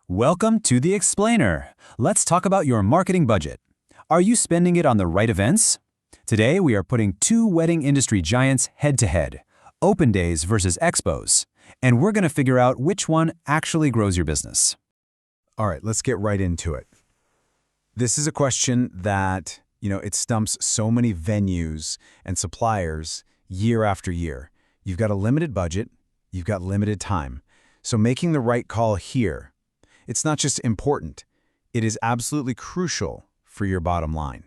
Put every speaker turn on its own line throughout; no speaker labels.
Welcome to The Explainer. Let's talk about your marketing budget. Are you spending it on the right events? Today, we are putting two wedding industry giants head-to-head, Open Days versus Expos, and we're going to figure out which one actually grows your business.
All right, let's get right into it. This is a question that, it stumps so many venues and suppliers year after year. You've got a limited budget, you've got limited time. So making the right call here, it's not just important, it is absolutely crucial for your bottom line.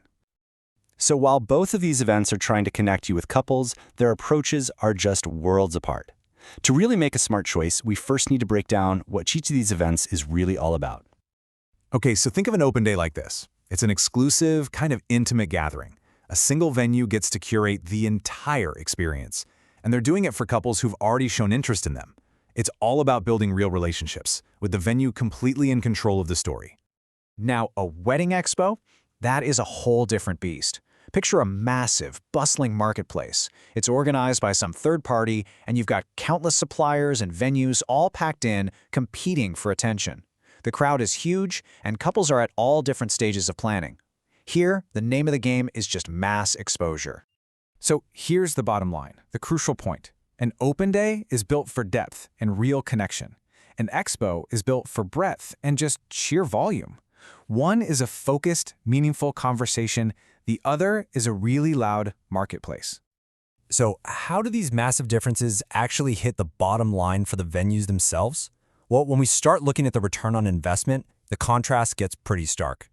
So while both of these events are trying to connect you with couples, their approaches are just worlds apart. To really make a smart choice, we first need to break down what each of these events is really all about.
Okay, so think of an open day like this. It's an exclusive, kind of intimate gathering. A single venue gets to curate the entire experience, and they're doing it for couples who've already shown interest in them. It's all about building real relationships, with the venue completely in control of the story.
Now, a wedding expo? That is a whole different beast. Picture a massive, bustling marketplace. It's organized by some third party, and you've got countless suppliers and venues all packed in, competing for attention. The crowd is huge, and couples are at all different stages of planning. Here, the name of the game is just mass exposure.
So here's the bottom line, the crucial point. An open day is built for depth and real connection. An expo is built for breadth and just sheer volume. One is a focused, meaningful conversation. The other is a really loud marketplace.
So how do these massive differences actually hit the bottom line for the venues themselves? Well, when we start looking at the return on investment, the contrast gets pretty stark.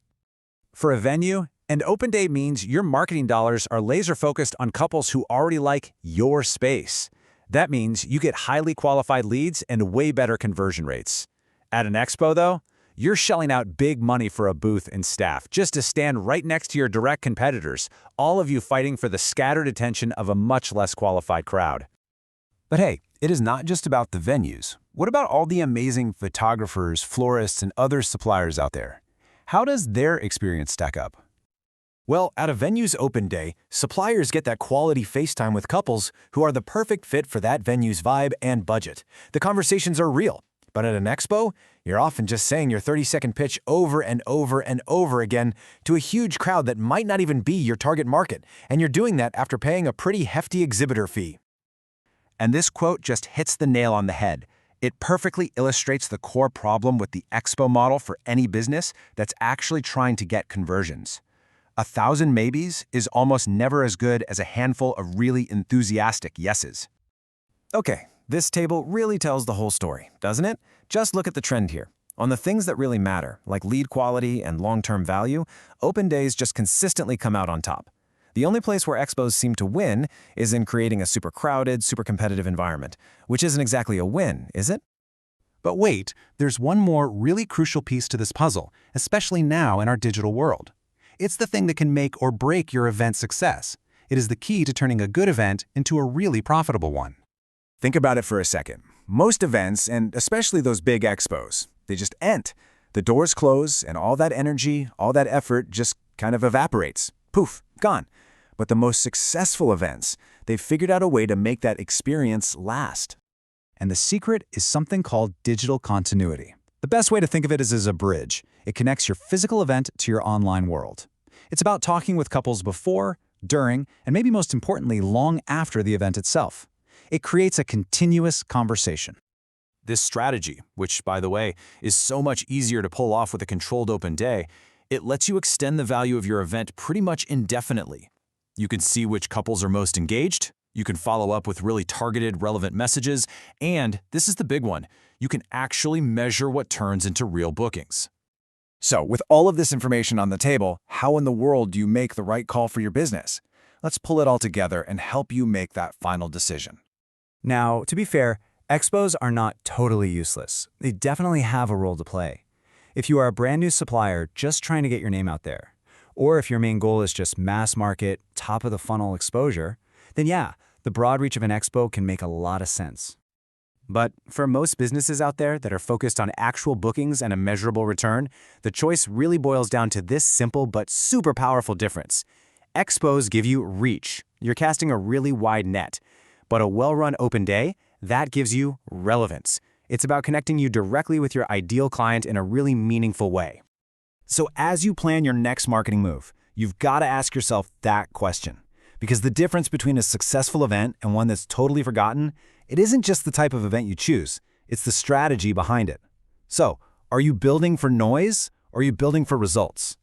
For a venue, an open day means your marketing dollars are laser-focused on couples who already like your space. That means you get highly qualified leads and way better conversion rates. At an expo, though, you're shelling out big money for a booth and staff just to stand right next to your direct competitors, all of you fighting for the scattered attention of a much less qualified crowd.
But hey, it is not just about the venues. What about all the amazing photographers, florists, and other suppliers out there? How does their experience stack up?
Well, at a venue's open day, suppliers get that quality FaceTime with couples who are the perfect fit for that venue's vibe and budget. The conversations are real, but at an expo, you're often just saying your 30-second pitch over and over and over again to a huge crowd that might not even be your target market, and you're doing that after paying a pretty hefty exhibitor fee.
And this quote just hits the nail on the head. It perfectly illustrates the core problem with the expo model for any business that's actually trying to get conversions. 1,000 maybes is almost never as good as a handful of really enthusiastic yeses.
Okay, this table really tells the whole story, doesn't it? Just look at the trend here. On the things that really matter, like lead quality and long-term value, open days just consistently come out on top. The only place where expos seem to win is in creating a super crowded, super competitive environment, which isn't exactly a win, is it?
But wait, there's one more really crucial piece to this puzzle, especially now in our digital world. It's the thing that can make or break your event's success. It is the key to turning a good event into a really profitable one.
Think about it for a second. Most events, and especially those big expos, they just end. The doors close, and all that energy, all that effort just kind of evaporates. Poof, gone. But the most successful events, they've figured out a way to make that experience last.
And the secret is something called digital continuity. The best way to think of it is as a bridge. It connects your physical event to your online world. It's about talking with couples before, during, and maybe most importantly, long after the event itself. It creates a continuous conversation.
This strategy, which, by the way, is so much easier to pull off with a controlled open day, it lets you extend the value of your event pretty much indefinitely. You can see which couples are most engaged, you can follow up with really targeted, relevant messages, and this is the big one, you can actually measure what turns into real bookings.
So, with all of this information on the table, how in the world do you make the right call for your business? Let's pull it all together and help you make that final decision.
Now, to be fair, expos are not totally useless. They definitely have a role to play. If you are a brand new supplier just trying to get your name out there, or if your main goal is just mass market, top of the funnel exposure, then yeah, the broad reach of an expo can make a lot of sense.
But for most businesses out there that are focused on actual bookings and a measurable return, the choice really boils down to this simple but super powerful difference. Expos give you reach. You're casting a really wide net. But a well-run open day, that gives you relevance.
It's about connecting you directly with your ideal client in a really meaningful way.
So as you plan your next marketing move, you've got to ask yourself that question. Because the difference between a successful event and one that's totally forgotten, it isn't just the type of event you choose, it's the strategy behind it. So, are you building for noise or are you building for results?